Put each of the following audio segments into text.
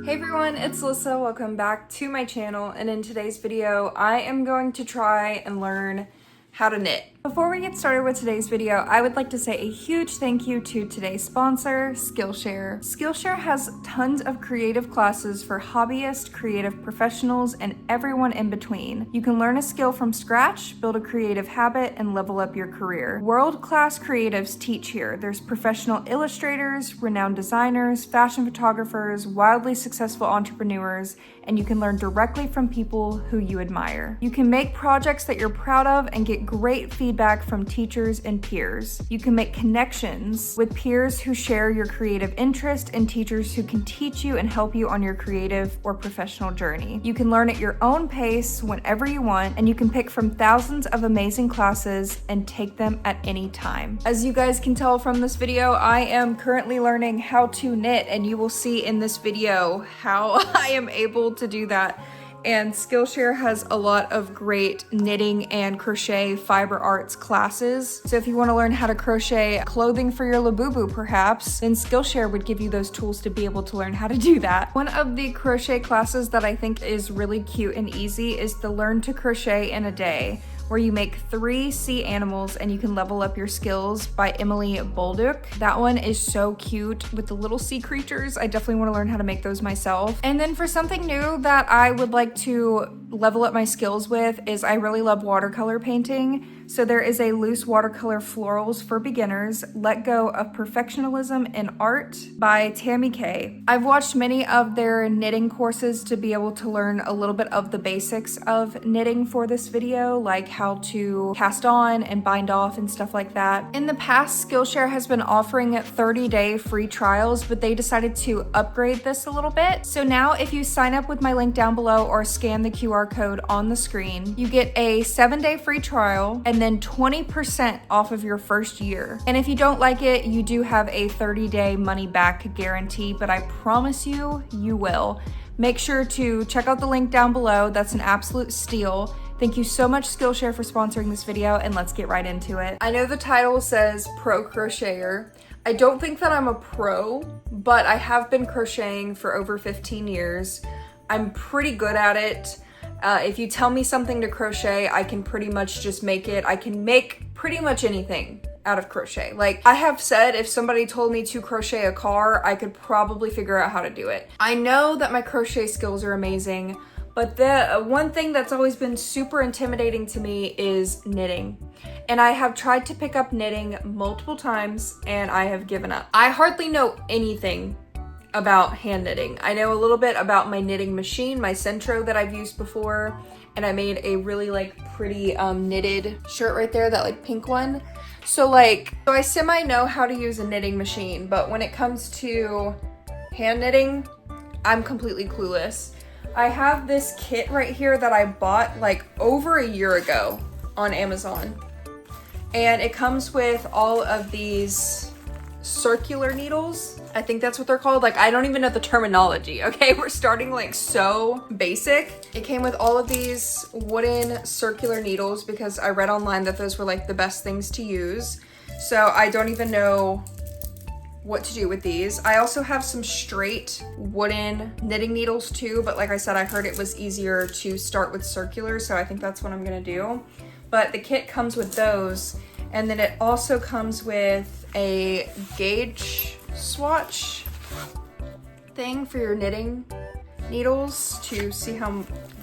Hey everyone, it's Alyssa. Welcome back to my channel, and in today's video I am going to try and learn how to knit. Before we get started with today's video, I would like to say a huge thank you to today's sponsor, Skillshare. Skillshare has tons of creative classes for hobbyists, creative professionals, and everyone in between. You can learn a skill from scratch, build a creative habit, and level up your career. World-class creatives teach here. There's professional illustrators, renowned designers, fashion photographers, wildly successful entrepreneurs, and you can learn directly from people who you admire. You can make projects that you're proud of and get great feedback from teachers and peers. You can make connections with peers who share your creative interest and teachers who can teach you and help you on your creative or professional journey. You can learn at your own pace whenever you want, and you can pick from thousands of amazing classes and take them at any time. As you guys can tell from this video, I am currently learning how to knit, and you will see in this video how I am able to do that. And Skillshare has a lot of great knitting and crochet fiber arts classes. So if you want to learn how to crochet clothing for your Labubu perhaps, then Skillshare would give you those tools to be able to learn how to do that. One of the crochet classes that I think is really cute and easy is the Learn to Crochet in a Day, where you make 3 sea animals and you can level up your skills, by Emily Bolduc. That one is so cute with the little sea creatures. I definitely want to learn how to make those myself. And then for something new that I would like to level up my skills with is I really love watercolor painting. So there is a Loose Watercolor Florals for Beginners, Let Go of Perfectionism in Art by Tammy Kay. I've watched many of their knitting courses to be able to learn a little bit of the basics of knitting for this video, like how to cast on and bind off and stuff like that. In the past, Skillshare has been offering 30-day free trials, but they decided to upgrade this a little bit. So now if you sign up with my link down below or scan the QR code on the screen, you get a 7-day free trial and then 20% off of your first year. And if you don't like it, you do have a 30-day money back guarantee, but I promise you, you will. Make sure to check out the link down below. That's an absolute steal. Thank you so much, Skillshare, for sponsoring this video, and let's get right into it. I know the title says pro crocheter. I don't think that I'm a pro, but I have been crocheting for over 15 years. I'm pretty good at it. If you tell me something to crochet, I can pretty much just make it. I can make pretty much anything out of crochet. Like I have said, if somebody told me to crochet a car, I could probably figure out how to do it. I know that my crochet skills are amazing, but the one thing that's always been super intimidating to me is knitting. And I have tried to pick up knitting multiple times and I have given up. I hardly know anything about hand knitting. I know a little bit about my knitting machine, my Centro that I've used before, and I made a really pretty knitted shirt right there, that pink one. So I semi know how to use a knitting machine, but when it comes to hand knitting, I'm completely clueless. I have this kit right here that I bought over a year ago on Amazon, and it comes with all of these circular needles. I think that's what they're called. I don't even know the terminology, okay? We're starting so basic. It came with all of these wooden circular needles because I read online that those were the best things to use. So I don't even know what to do with these. I also have some straight wooden knitting needles too, but like I said, I heard it was easier to start with circular, so I think that's what I'm gonna do. But the kit comes with those, and then it also comes with a gauge swatch thing for your knitting needles to see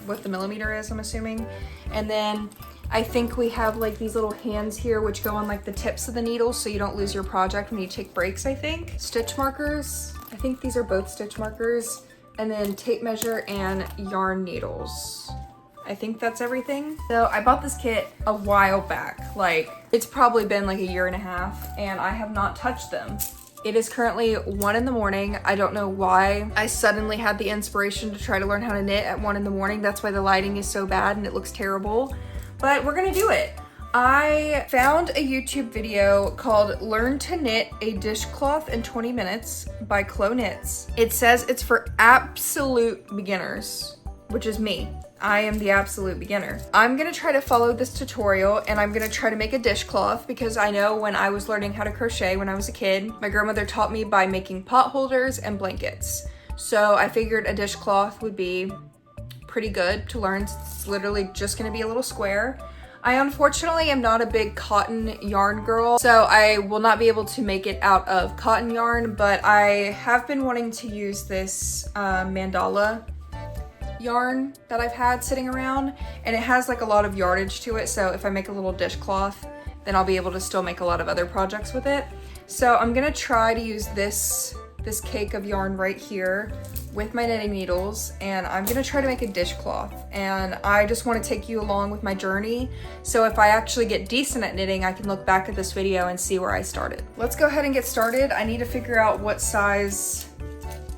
what the millimeter is, I'm assuming. And then I think we have these little hands here which go on the tips of the needles so you don't lose your project when you take breaks, I think. Stitch markers, I think these are both stitch markers, and then tape measure and yarn needles. I think that's everything. So I bought this kit a while back. It's probably been a year and a half, and I have not touched them. It is currently 1 in the morning. I don't know why I suddenly had the inspiration to try to learn how to knit at 1 in the morning. That's why the lighting is so bad and it looks terrible, but we're gonna do it. I found a YouTube video called Learn to Knit a Dishcloth in 20 Minutes by Chloe Knits. It says it's for absolute beginners, which is me. I am the absolute beginner. I'm gonna try to follow this tutorial, and I'm gonna try to make a dishcloth because I know when I was learning how to crochet when I was a kid, my grandmother taught me by making pot holders and blankets. So I figured a dishcloth would be pretty good to learn. It's literally just gonna be a little square. I unfortunately am not a big cotton yarn girl, so I will not be able to make it out of cotton yarn, but I have been wanting to use this mandala yarn that I've had sitting around, and it has like a lot of yardage to it, so if I make a little dishcloth, then I'll be able to still make a lot of other projects with it. So I'm gonna try to use this cake of yarn right here with my knitting needles, and I'm gonna try to make a dishcloth, and I just want to take you along with my journey, so if I actually get decent at knitting, I can look back at this video and see where I started. Let's go ahead and get started. I need to figure out what size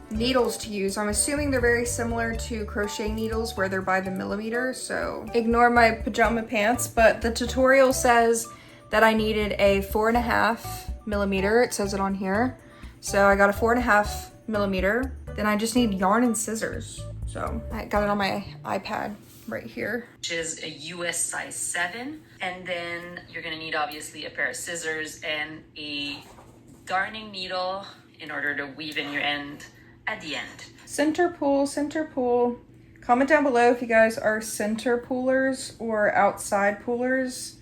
needles to use. I'm assuming they're very similar to crochet needles where they're by the millimeter, so ignore my pajama pants, but the tutorial says that I needed a 4.5 millimeter. It says it on here. So I got a 4.5 millimeter. Then I just need yarn and scissors. So I got it on my iPad right here. Which is a US size 7. And then you're gonna need obviously a pair of scissors and a darning needle in order to weave in your end at the end. Center pull, center pull. Comment down below if you guys are center pullers or outside pullers.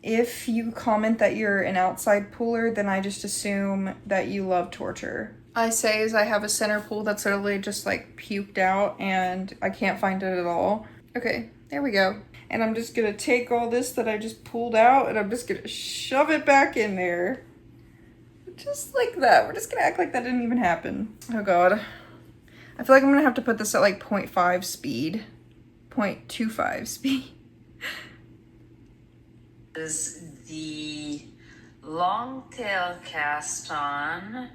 If you comment that you're an outside puller, then I just assume that you love torture. I say as I have a center pull that's literally just like puked out and I can't find it at all. Okay, there we go. And I'm just gonna take all this that I just pulled out and I'm just gonna shove it back in there. Just like that. We're just gonna act like that didn't even happen. Oh God. I feel like I'm gonna have to put this at like 0.5 speed. 0.25 speed. Is the long tail cast on.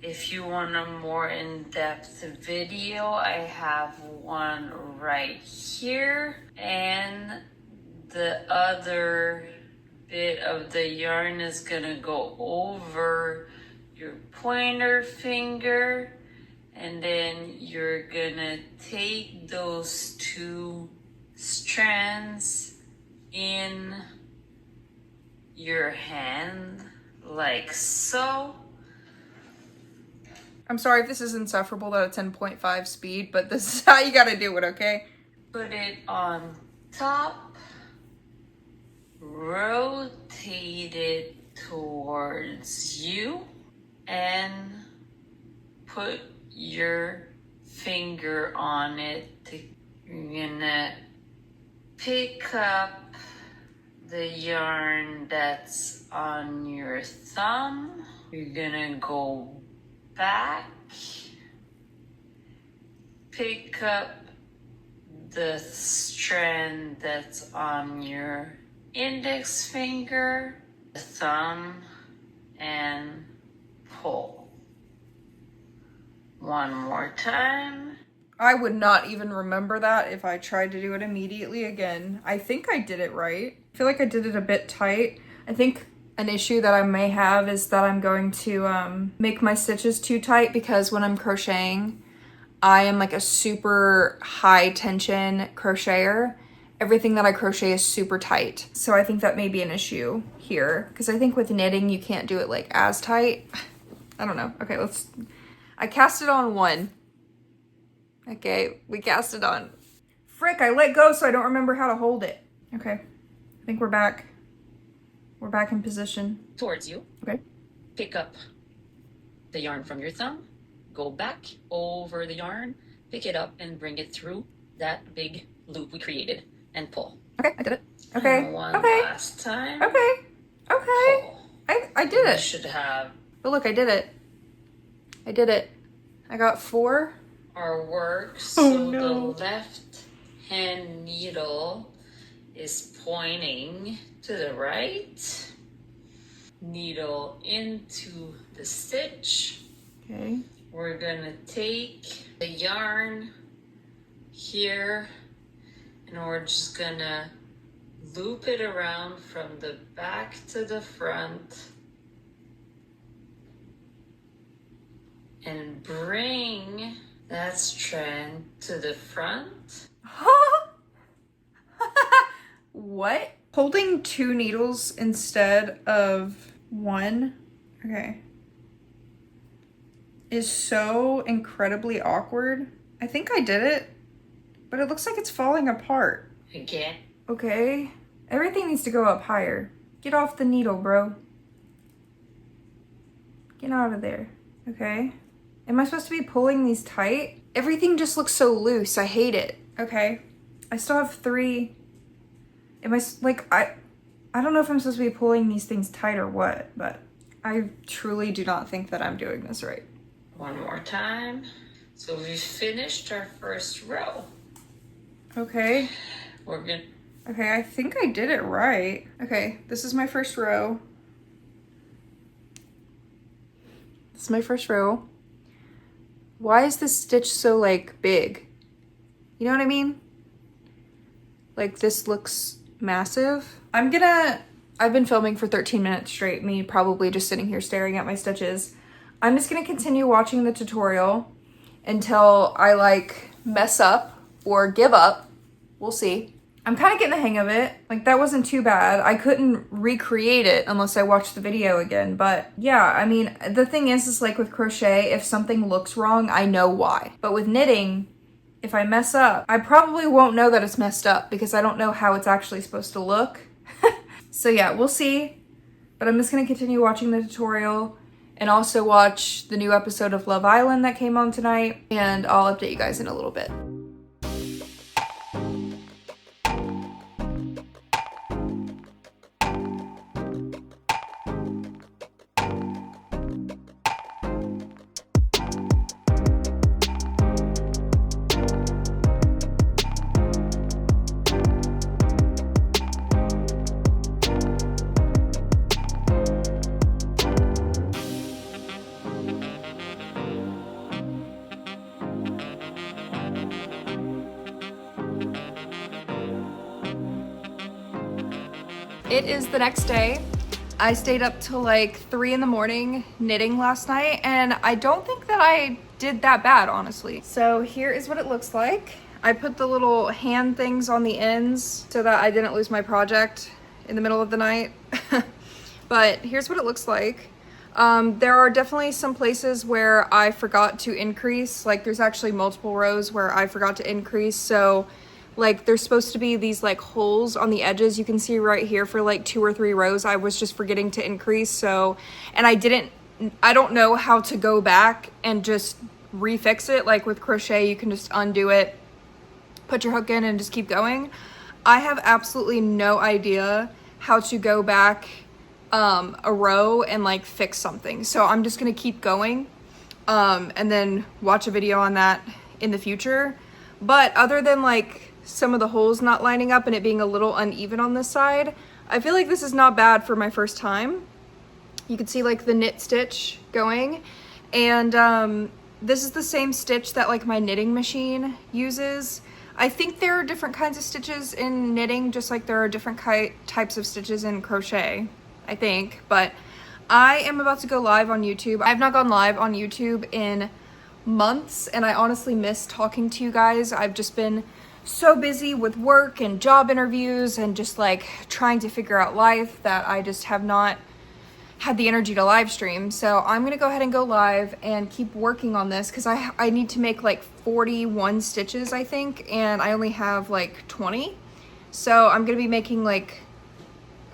If you want a more in-depth video, I have one right here, and the other bit of the yarn is gonna go over your pointer finger, and then you're gonna take those two strands in your hand like so. I'm sorry if this is insufferable that it's 10.5 speed, but this is how you gotta do it, okay? Put it on top, rotate it towards you, and put your finger on it. You're gonna pick up the yarn that's on your thumb. You're gonna go back, pick up the strand that's on your index finger, the thumb, and pull. One more time. I would not even remember that if I tried to do it immediately again. I think I did it right. I feel like I did it a bit tight. I think an issue that I may have is that I'm going to make my stitches too tight, because when I'm crocheting, I am like a super high tension crocheter. Everything that I crochet is super tight. So I think that may be an issue here, because I think with knitting, you can't do it like as tight. I don't know. Okay, I cast it on one. Okay, we cast it on. Frick, I let go so I don't remember how to hold it. Okay, I think we're back. We're back in position. Towards you. Okay. Pick up the yarn from your thumb, go back over the yarn, pick it up and bring it through that big loop we created and pull. Okay, I did it. Okay, and one okay. last time. Okay, okay. Pull. I did it. You should have. But look, I did it. I did it. I got 4. Our work. Oh, So no. the left hand needle is pointing to the right. Needle into the stitch. Okay. We're gonna take the yarn here and we're just gonna loop it around from the back to the front and bring that strand to the front. What? Holding 2 needles instead of 1? Okay. is so incredibly awkward. I think I did it, but it looks like it's falling apart. Again. Okay, everything needs to go up higher. Get off the needle, bro. Get out of there. Okay. Am I supposed to be pulling these tight? Everything just looks so loose. I hate it. Okay. I still have 3. Am I, like, I don't know if I'm supposed to be pulling these things tight or what, but I truly do not think that I'm doing this right. One more time. So we finished our first row. Okay. We're gonna... Okay, I think I did it right. Okay, this is my first row. This is my first row. Why is this stitch so, like, big? You know what I mean? Like, this looks massive. I've been filming for 13 minutes straight, me probably just sitting here staring at my stitches. I'm just gonna continue watching the tutorial until I, like, mess up or give up. We'll see. I'm kind of getting the hang of it. Like, that wasn't too bad. I couldn't recreate it unless I watched the video again. But yeah, I mean, the thing is like with crochet, if something looks wrong, I know why. But with knitting, if I mess up, I probably won't know that it's messed up because I don't know how it's actually supposed to look. So yeah, we'll see. But I'm just gonna continue watching the tutorial and also watch the new episode of Love Island that came on tonight. And I'll update you guys in a little bit. It is the next day. I stayed up till like 3 in the morning knitting last night, and I don't think that I did that bad, honestly. So here is what it looks like. I put the little hand things on the ends so that I didn't lose my project in the middle of the night. But here's what it looks like. There are definitely some places where I forgot to increase. Like, there's actually multiple rows where I forgot to increase. So like, there's supposed to be these like holes on the edges. You can see right here for like 2 or 3 rows I was just forgetting to increase. So, and I don't know how to go back and just refix it. Like with crochet, you can just undo it, put your hook in, and just keep going. I have absolutely no idea how to go back a row and like fix something. So I'm just gonna keep going and then watch a video on that in the future. But other than like some of the holes not lining up and it being a little uneven on this side, I feel like this is not bad for my first time. You can see like the knit stitch going, and this is the same stitch that like my knitting machine uses. I think there are different kinds of stitches in knitting, just like there are different types of stitches in crochet, I think. But I am about to go live on YouTube. I've not gone live on YouTube in months, and I honestly miss talking to you guys. I've just been so busy with work and job interviews and just like trying to figure out life that I just have not had the energy to live stream. So I'm gonna go ahead and go live and keep working on this because I need to make like 41 stitches, I think, and I only have like 20. So I'm gonna be making like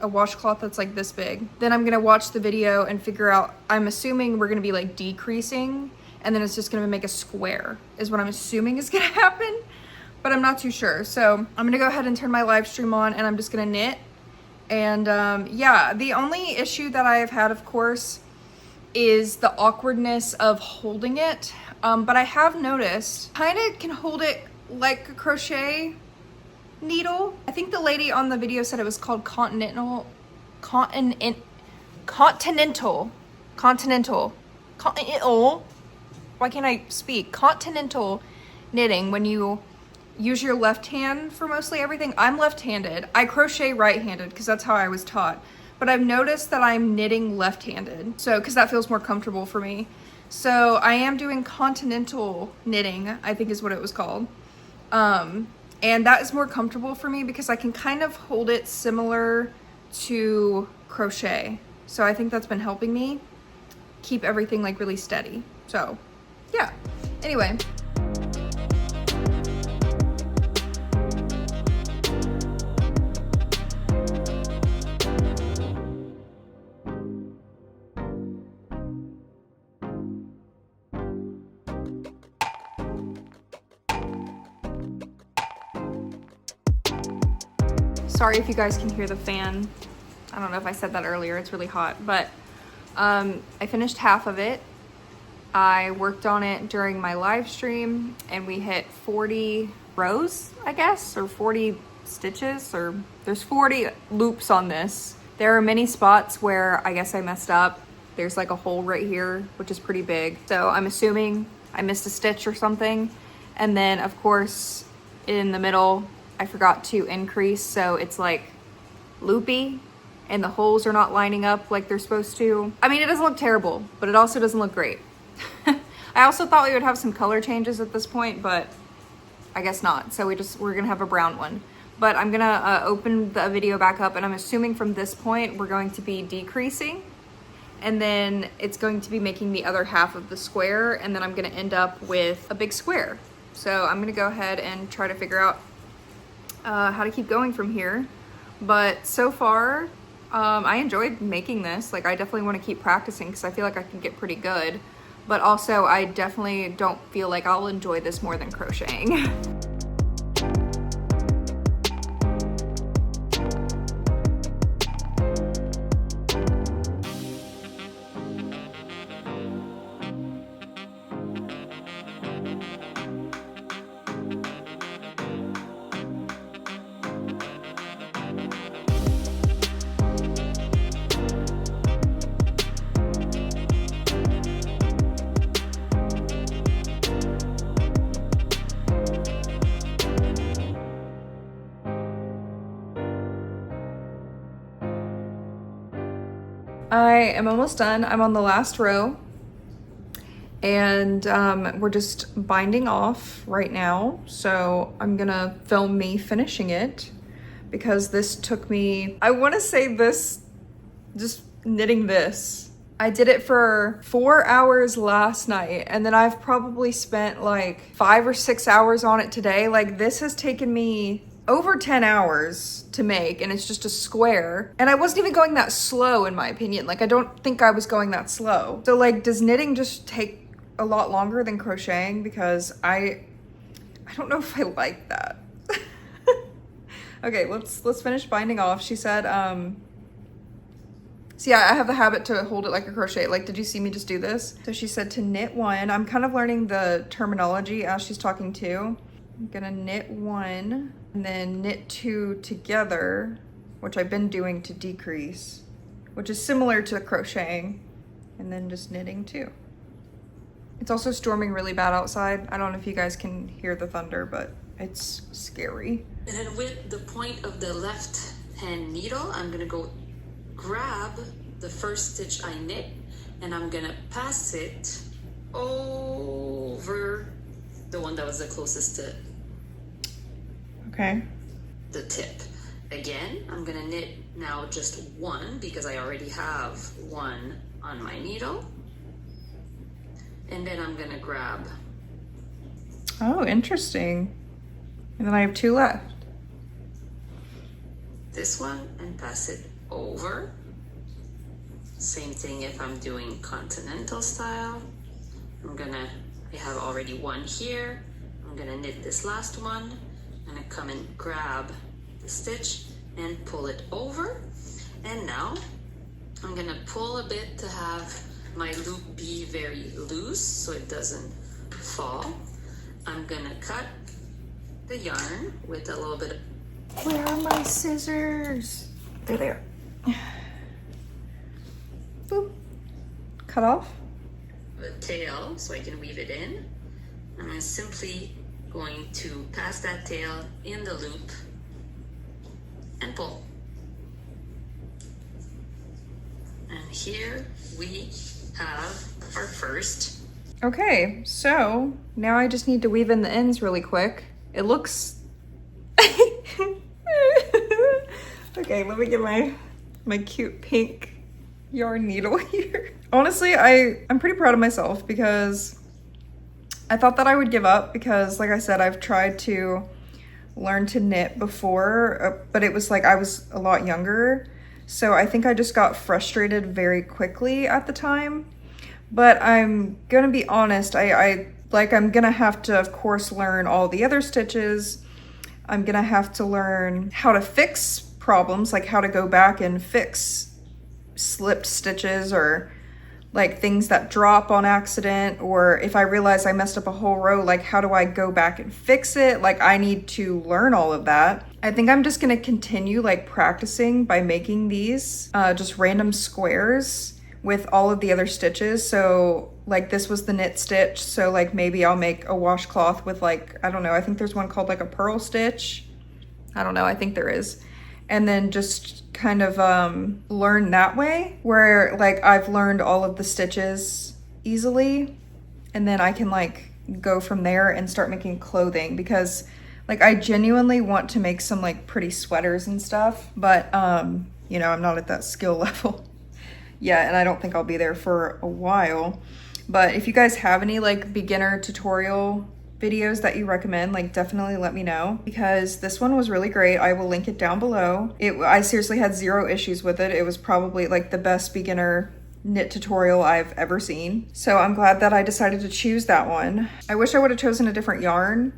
a washcloth that's like this big. Then I'm gonna watch the video and figure out, I'm assuming we're gonna be like decreasing, and then it's just gonna make a square is what I'm assuming is gonna happen, but I'm not too sure. So I'm gonna go ahead and turn my live stream on, and I'm just gonna knit. And yeah, the only issue that I have had, of course, is the awkwardness of holding it. But I have noticed, kind of can hold it like a crochet needle. I think the lady on the video said it was called continental. Why can't I speak? Continental knitting, when you use your left hand for mostly everything. I'm left-handed. I crochet right-handed because that's how I was taught. But I've noticed that I'm knitting left-handed, so because that feels more comfortable for me. So I am doing continental knitting, I think is what it was called. And that is more comfortable for me because I can kind of hold it similar to crochet. So I think that's been helping me keep everything like really steady. So yeah, anyway. Sorry if you guys can hear the fan. I don't know if I said that earlier, it's really hot, but I finished half of it. I worked on it during my live stream and we hit 40 rows, I guess, or 40 stitches, or there's 40 loops on this. There are many spots where I guess I messed up. There's like a hole right here, which is pretty big. So I'm assuming I missed a stitch or something. And then of course, in the middle, I forgot to increase, so it's like loopy and the holes are not lining up like they're supposed to. I mean, it doesn't look terrible, but it also doesn't look great. I also thought we would have some color changes at this point, but I guess not. So we're gonna have a brown one. But I'm gonna open the video back up, and I'm assuming from this point, we're going to be decreasing, and then it's going to be making the other half of the square, and then I'm gonna end up with a big square. So I'm gonna go ahead and try to figure out how to keep going from here. But so far, I enjoyed making this. Like, I definitely want to keep practicing because I feel like I can get pretty good. But also, I definitely don't feel like I'll enjoy this more than crocheting. I am almost done. I'm on the last row, and we're just binding off right now. So I'm gonna film me finishing it because this took me, I wanna say this, just knitting this. I did it for 4 hours last night, and then I've probably spent like 5 or 6 hours on it today. Like, this has taken me over 10 hours to make, and it's just a square. And I wasn't even going that slow, in my opinion. Like, I don't think I was going that slow. So like, does knitting just take a lot longer than crocheting? Because I don't know if I like that. Okay, let's finish binding off. She said, so yeah, I have the habit to hold it like a crochet. Like, did you see me just do this? So she said to knit one. I'm kind of learning the terminology as she's talking too. I'm gonna knit one and then knit two together, which I've been doing to decrease, which is similar to crocheting, and then just knitting two. It's also storming really bad outside. I don't know if you guys can hear the thunder, but it's scary. And then with the point of the left hand needle, I'm gonna go grab the first stitch I knit, and I'm gonna pass it over the one that was the closest to the tip. Again, I'm gonna knit now just one because I already have one on my needle. And then I'm gonna grab. Oh, interesting. And then I have two left. This one and pass it over. Same thing if I'm doing continental style. I have already one here. I'm gonna knit this last one. I'm gonna come and grab the stitch and pull it over. And now I'm gonna pull a bit to have my loop be very loose so it doesn't fall. I'm gonna cut the yarn with a little bit of... Where are my scissors? They're there. Boop. Cut off the tail so I can weave it in. I'm simply going to pass that tail in the loop and pull. And here we have our first. Okay, so now I just need to weave in the ends really quick. It looks... Okay, let me get my cute pink yarn needle here. Honestly, I'm pretty proud of myself because I thought that I would give up because, like I said, I've tried to learn to knit before, but it was like I was a lot younger. So I think I just got frustrated very quickly at the time. But I'm gonna be honest, I'm gonna have to, of course, learn all the other stitches. I'm gonna have to learn how to fix problems, like how to go back and fix slipped stitches or like things that drop on accident, or if I realize I messed up a whole row, like how do I go back and fix it? Like I need to learn all of that. I think I'm just gonna continue like practicing by making these just random squares with all of the other stitches. So like this was the knit stitch, so like maybe I'll make a washcloth with like, I don't know, I think there's one called like a purl stitch. I don't know, I think there is. And then just kind of learn that way, where like I've learned all of the stitches easily, and then I can like go from there and start making clothing, because like I genuinely want to make some like pretty sweaters and stuff, but you know, I'm not at that skill level. Yeah, and I don't think I'll be there for a while. But if you guys have any like beginner tutorial videos that you recommend, like definitely let me know, because this one was really great. I will link it down below. I seriously had zero issues with it. It was probably like the best beginner knit tutorial I've ever seen. So I'm glad that I decided to choose that one. I wish I would have chosen a different yarn,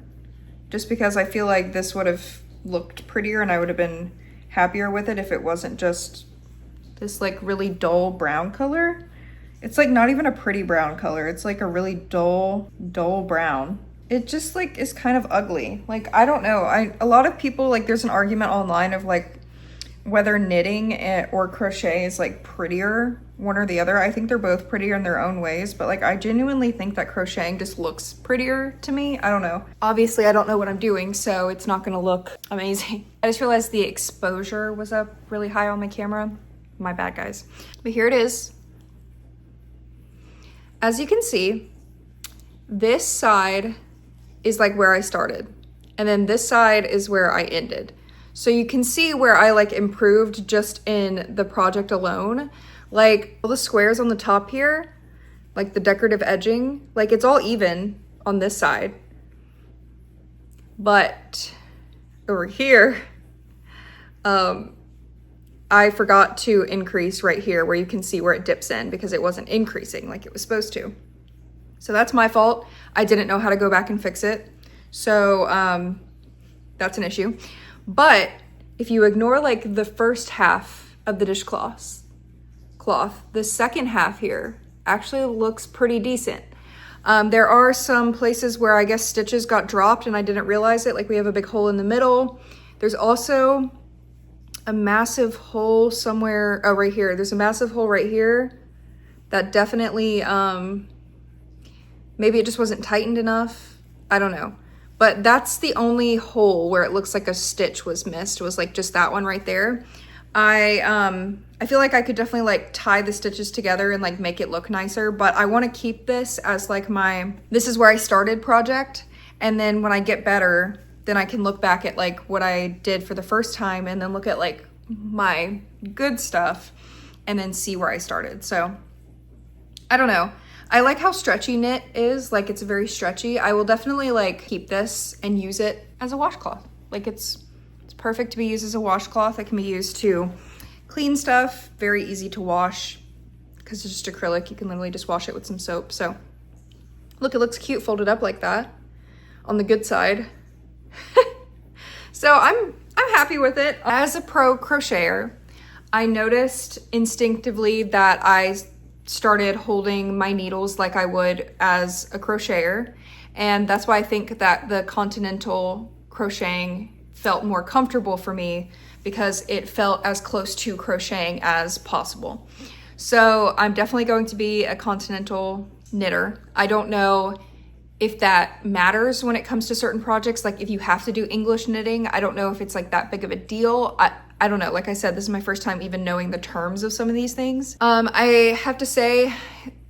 just because I feel like this would have looked prettier and I would have been happier with it if it wasn't just this like really dull brown color. It's like not even a pretty brown color. It's like a really dull brown. It just like is kind of ugly. Like, I don't know. A lot of people, like there's an argument online of like whether knitting or crochet is like prettier, one or the other. I think they're both prettier in their own ways, but like I genuinely think that crocheting just looks prettier to me. I don't know. Obviously I don't know what I'm doing, so it's not gonna look amazing. I just realized the exposure was up really high on my camera. My bad, guys. But here it is. As you can see, this side is like where I started, and then this side is where I ended. So you can see where I like improved just in the project alone. Like all the squares on the top here, like the decorative edging, like it's all even on this side. But over here, I forgot to increase right here where you can see where it dips in, because it wasn't increasing like it was supposed to. So that's my fault. I didn't know how to go back and fix it. So that's an issue. But if you ignore like the first half of the dishcloth, the second half here actually looks pretty decent. There are some places where I guess stitches got dropped and I didn't realize it. Like we have a big hole in the middle. There's also a massive hole somewhere. Oh, right here. There's a massive hole right here that definitely, maybe it just wasn't tightened enough. I don't know. But that's the only hole where it looks like a stitch was missed, was like just that one right there. I feel like I could definitely like tie the stitches together and like make it look nicer, but I want to keep this as like this is where I started project. And then when I get better, then I can look back at like what I did for the first time and then look at like my good stuff and then see where I started. So I don't know. I like how stretchy knit is, like it's very stretchy. I will definitely like keep this and use it as a washcloth. Like it's perfect to be used as a washcloth. It can be used to clean stuff, very easy to wash because it's just acrylic. You can literally just wash it with some soap. So look, it looks cute folded up like that on the good side. So I'm happy with it. As a pro crocheter, I noticed instinctively that I started holding my needles like I would as a crocheter, and that's why I think that the continental crocheting felt more comfortable for me, because it felt as close to crocheting as possible. So I'm definitely going to be a continental knitter. I don't know if that matters when it comes to certain projects. Like if you have to do English knitting, I don't know if it's like that big of a deal. I don't know. Like I said, this is my first time even knowing the terms of some of these things. I have to say,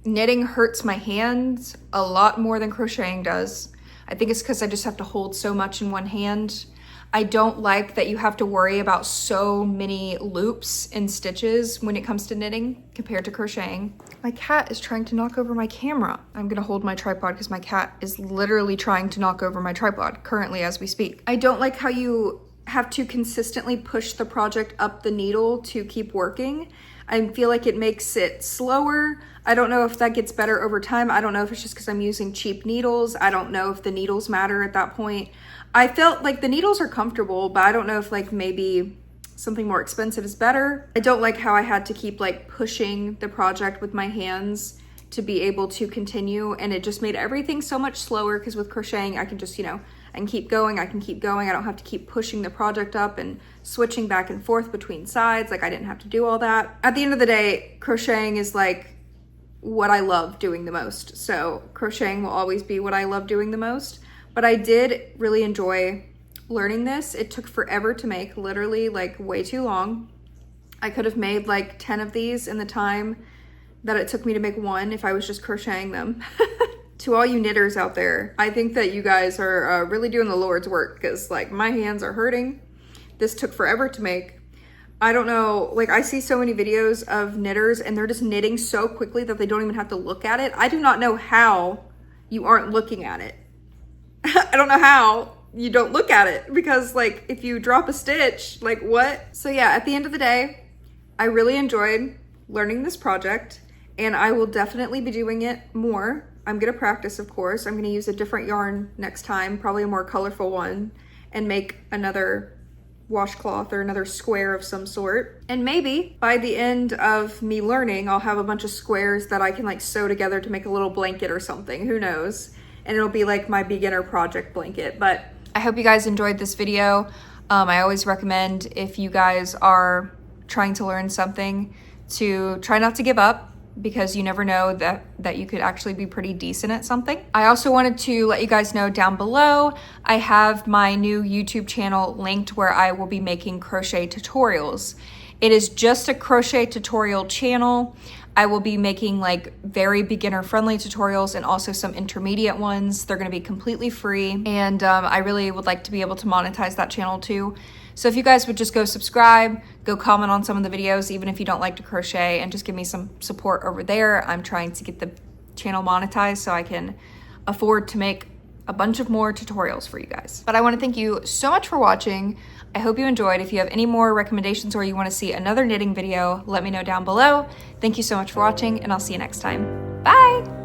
knitting hurts my hands a lot more than crocheting does. I think it's because I just have to hold so much in one hand. I don't like that you have to worry about so many loops and stitches when it comes to knitting compared to crocheting. My cat is trying to knock over my camera. I'm gonna hold my tripod because my cat is literally trying to knock over my tripod currently as we speak. I don't like how you have to consistently push the project up the needle to keep working. I feel like it makes it slower. I don't know if that gets better over time. I don't know if it's just because I'm using cheap needles. I don't know if the needles matter at that point. I felt like the needles are comfortable, but I don't know if like maybe something more expensive is better. I don't like how I had to keep like pushing the project with my hands to be able to continue, and it just made everything so much slower because with crocheting I can just, you know, I can keep going, I can keep going. I don't have to keep pushing the project up and switching back and forth between sides. Like I didn't have to do all that. At the end of the day, crocheting is like what I love doing the most. So crocheting will always be what I love doing the most. But I did really enjoy learning this. It took forever to make, literally like way too long. I could have made like 10 of these in the time that it took me to make one if I was just crocheting them. To all you knitters out there, I think that you guys are really doing the Lord's work because like my hands are hurting. This took forever to make. I don't know, like I see so many videos of knitters and they're just knitting so quickly that they don't even have to look at it. I do not know how you aren't looking at it. I don't know how you don't look at it because like if you drop a stitch, like what? So yeah, at the end of the day, I really enjoyed learning this project and I will definitely be doing it more. I'm gonna practice, of course. I'm gonna use a different yarn next time, probably a more colorful one, and make another washcloth or another square of some sort. And maybe by the end of me learning, I'll have a bunch of squares that I can like sew together to make a little blanket or something, who knows? And it'll be like my beginner project blanket. But I hope you guys enjoyed this video. I always recommend if you guys are trying to learn something to try not to give up, because you never know that you could actually be pretty decent at something. I also wanted to let you guys know down below, I have my new YouTube channel linked where I will be making crochet tutorials. It is just a crochet tutorial channel. I will be making like very beginner friendly tutorials and also some intermediate ones. They're gonna be completely free. And I really would like to be able to monetize that channel too. So if you guys would just go subscribe, go comment on some of the videos, even if you don't like to crochet, and just give me some support over there. I'm trying to get the channel monetized so I can afford to make a bunch of more tutorials for you guys. But I want to thank you so much for watching. I hope you enjoyed. If you have any more recommendations or you want to see another knitting video, let me know down below. Thank you so much for watching, and I'll see you next time. Bye!